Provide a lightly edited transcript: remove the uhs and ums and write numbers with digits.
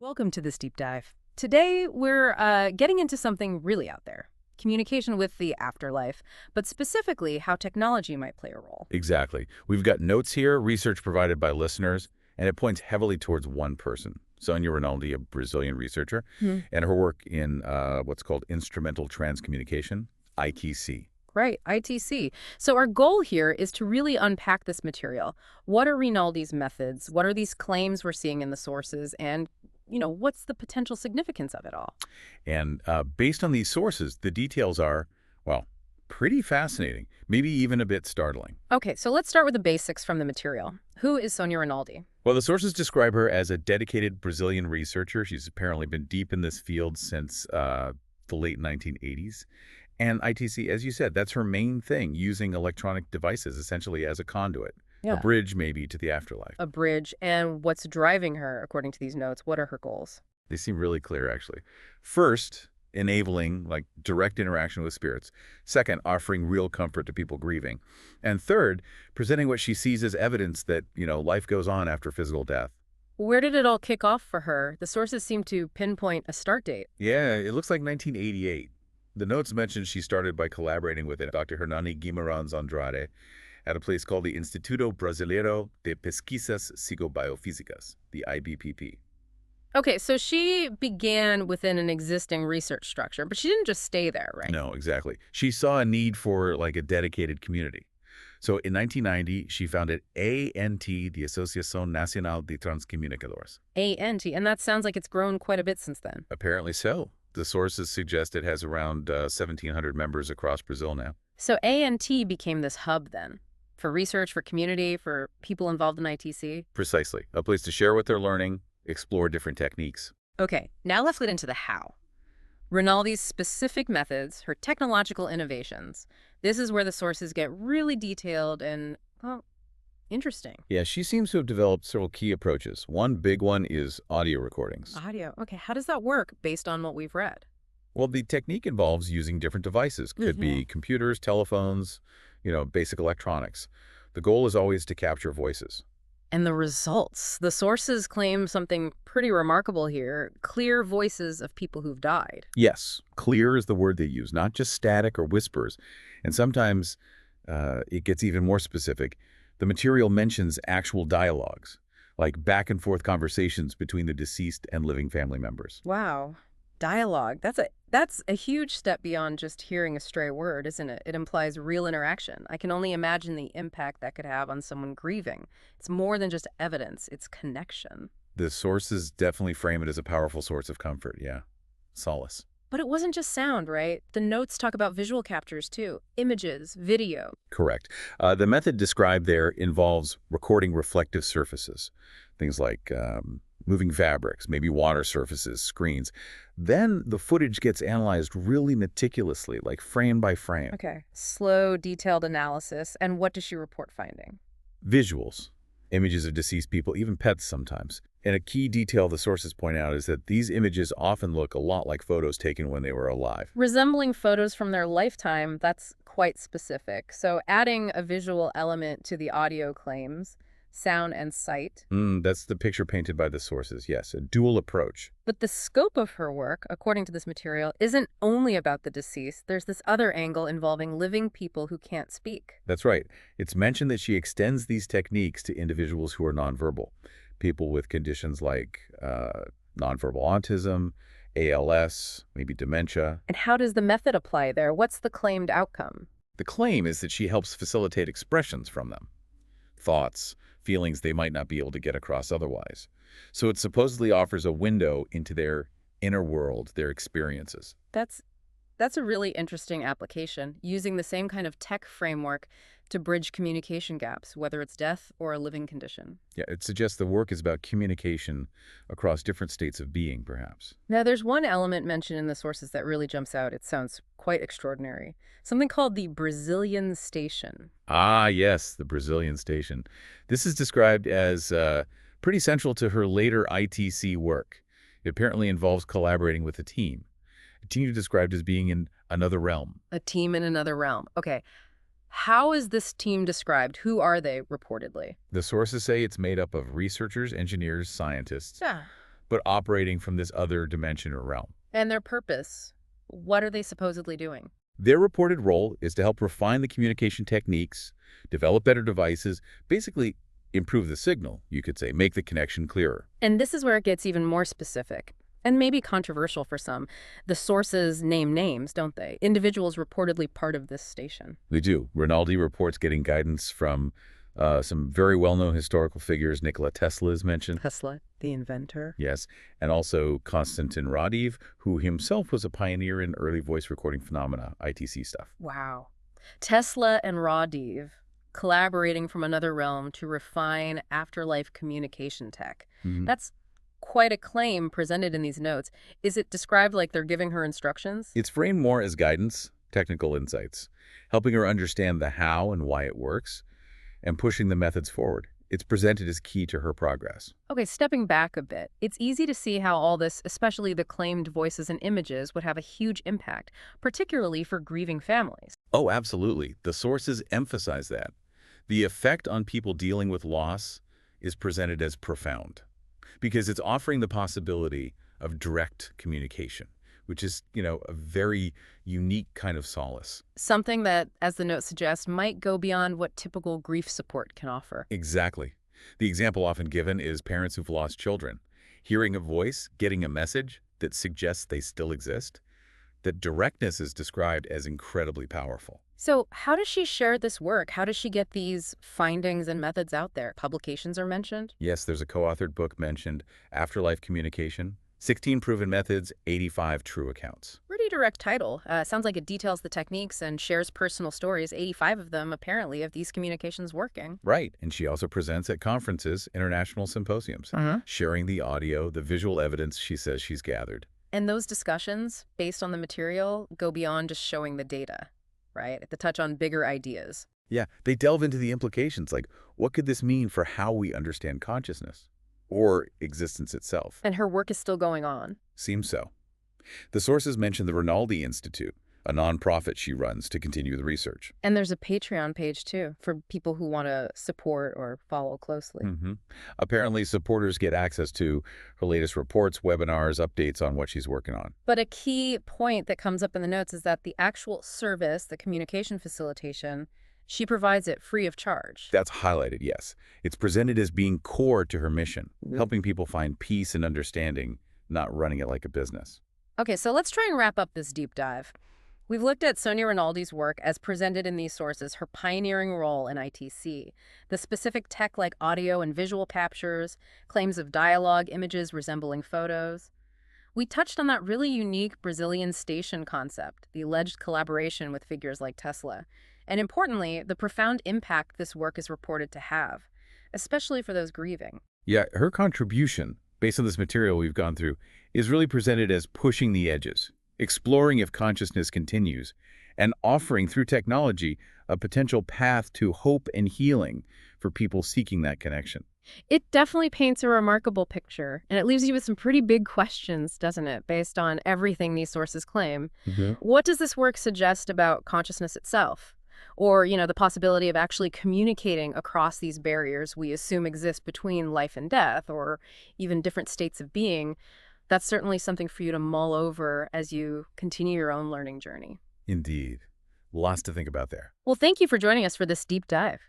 Welcome to this deep dive. Today, we're getting into something really out there. Communication with the afterlife, but specifically how technology might play a role. Exactly. We've got notes here, research provided by listeners, and it points heavily towards one person, Sonia Rinaldi, a Brazilian researcher, and her work in what's called Instrumental Transcommunication, ITC. Right, ITC. So our goal here is to really unpack this material. What are Rinaldi's methods? What are these claims we're seeing in the sources? And, what's the potential significance of it all? And based on these sources, the details are, well, pretty fascinating, maybe even a bit startling. Okay, so let's start with the basics from the material. Who is Sonia Rinaldi? Well, the sources describe her as a dedicated Brazilian researcher. She's apparently been deep in this field since the late 1980s. And ITC, as you said, that's her main thing, using electronic devices essentially as a conduit, a bridge maybe to the afterlife. A bridge. And what's driving her, according to these notes? What are her goals? They seem really clear, actually. First, enabling direct interaction with spirits. Second, offering real comfort to people grieving. And third, presenting what she sees as evidence that, life goes on after physical death. Where did it all kick off for her? The sources seem to pinpoint a start date. Yeah, it looks like 1988. The notes mention she started by collaborating with Dr. Hernani Guimarães Andrade at a place called the Instituto Brasileiro de Pesquisas Psicobiofísicas, the IBPP. Okay, so she began within an existing research structure, but she didn't just stay there, right? No, exactly. She saw a need for a dedicated community. So in 1990, she founded ANT, the Associação Nacional de Transcomunicadores. ANT, and that sounds like it's grown quite a bit since then. Apparently so. The sources suggest it has around 1,700 members across Brazil now. So ANT became this hub then, for research, for community, for people involved in ITC? Precisely. A place to share what they're learning, explore different techniques. Okay, now let's get into the how. Rinaldi's specific methods, her technological innovations. This is where the sources get really detailed and, well, interesting. Yeah, she seems to have developed several key approaches. One big one is audio recordings. Audio. Okay, how does that work based on what we've read? Well, the technique involves using different devices. Could be computers, telephones, basic electronics. The goal is always to capture voices. And the results. The sources claim something pretty remarkable here. Clear voices of people who've died. Yes, clear is the word they use, not just static or whispers. And sometimes it gets even more specific. The material mentions actual dialogues, like back-and-forth conversations between the deceased and living family members. Wow. Dialogue. That's a huge step beyond just hearing a stray word, isn't it? It implies real interaction. I can only imagine the impact that could have on someone grieving. It's more than just evidence. It's connection. The sources definitely frame it as a powerful source of comfort, yeah. Solace. But it wasn't just sound, right? The notes talk about visual captures, too. Images, video. Correct. The method described there involves recording reflective surfaces, things like moving fabrics, maybe water surfaces, screens. Then the footage gets analyzed really meticulously, like frame by frame. Okay. Slow, detailed analysis. And what does she report finding? Visuals, images of deceased people, even pets sometimes. And a key detail the sources point out is that these images often look a lot like photos taken when they were alive. Resembling photos from their lifetime, that's quite specific. So adding a visual element to the audio claims, sound and sight. That's the picture painted by the sources, yes, a dual approach. But the scope of her work, according to this material, isn't only about the deceased. There's this other angle involving living people who can't speak. That's right. It's mentioned that she extends these techniques to individuals who are nonverbal. People with conditions like nonverbal autism, ALS, maybe dementia. And how does the method apply there? What's the claimed outcome? The claim is that she helps facilitate expressions from them. Thoughts, feelings they might not be able to get across otherwise. So it supposedly offers a window into their inner world, their experiences. That's a really interesting application, using the same kind of tech framework to bridge communication gaps, whether it's death or a living condition. Yeah, it suggests the work is about communication across different states of being, perhaps. Now, there's one element mentioned in the sources that really jumps out. It sounds quite extraordinary. Something called the Brazilian station. Ah, yes, the Brazilian station. This is described as pretty central to her later ITC work. It apparently involves collaborating with a team. A team described as being in another realm. A team in another realm. Okay. How is this team described? Who are they, reportedly? The sources say it's made up of researchers, engineers, scientists. Yeah. but operating from this other dimension or realm. And their purpose, what are they supposedly doing? Their reported role is to help refine the communication techniques, develop better devices, basically improve the signal, you could say, make the connection clearer. And this is where it gets even more specific, and maybe controversial for some. The sources name names, don't they? Individuals reportedly part of this station. They do. Rinaldi reports getting guidance from some very well-known historical figures. Nikola Tesla is mentioned. Tesla, the inventor. Yes, and also Konstantin Radiv, who himself was a pioneer in early voice recording phenomena, ITC stuff. Wow. Tesla and Radiv collaborating from another realm to refine afterlife communication tech. That's quite a claim presented in these notes. Is it described like they're giving her instructions? It's framed more as guidance, technical insights, helping her understand the how and why it works, and pushing the methods forward. It's presented as key to her progress. Okay, stepping back a bit, it's easy to see how all this, especially the claimed voices and images, would have a huge impact, particularly for grieving families. Oh, absolutely. The sources emphasize that. The effect on people dealing with loss is presented as profound because it's offering the possibility of direct communication, which is, a very unique kind of solace. Something that, as the note suggests, might go beyond what typical grief support can offer. Exactly. The example often given is parents who've lost children. Hearing a voice, getting a message that suggests they still exist. That directness is described as incredibly powerful. So how does she share this work? How does she get these findings and methods out there? Publications are mentioned? Yes, there's a co-authored book mentioned, Afterlife Communication, 16 proven methods, 85 true accounts. Pretty direct title. Sounds like it details the techniques and shares personal stories, 85 of them, apparently, of these communications working. Right, and she also presents at conferences, international symposiums, sharing the audio, the visual evidence she says she's gathered. And those discussions, based on the material, go beyond just showing the data, right? They touch on bigger ideas. Yeah, they delve into the implications, like what could this mean for how we understand consciousness or existence itself? And her work is still going on. Seems so. The sources mention the Rinaldi Institute, a nonprofit she runs to continue the research. And there's a Patreon page, too, for people who want to support or follow closely. Apparently, supporters get access to her latest reports, webinars, updates on what she's working on. But a key point that comes up in the notes is that the actual service, the communication facilitation, she provides it free of charge. That's highlighted, yes. It's presented as being core to her mission, helping people find peace and understanding, not running it like a business. Okay, so let's try and wrap up this deep dive. We've looked at Sonia Rinaldi's work as presented in these sources, her pioneering role in ITC, the specific tech like audio and visual captures, claims of dialogue, images resembling photos. We touched on that really unique Brazilian station concept, the alleged collaboration with figures like Tesla, and importantly, the profound impact this work is reported to have, especially for those grieving. Yeah, her contribution, based on this material we've gone through, is really presented as pushing the edges, exploring if consciousness continues, and offering through technology a potential path to hope and healing for people seeking that connection. It definitely paints a remarkable picture, and it leaves you with some pretty big questions, doesn't it, based on everything these sources claim. What does this work suggest about consciousness itself? Or, the possibility of actually communicating across these barriers we assume exist between life and death, or even different states of being? That's certainly something for you to mull over as you continue your own learning journey. Indeed. Lots to think about there. Well, thank you for joining us for this deep dive.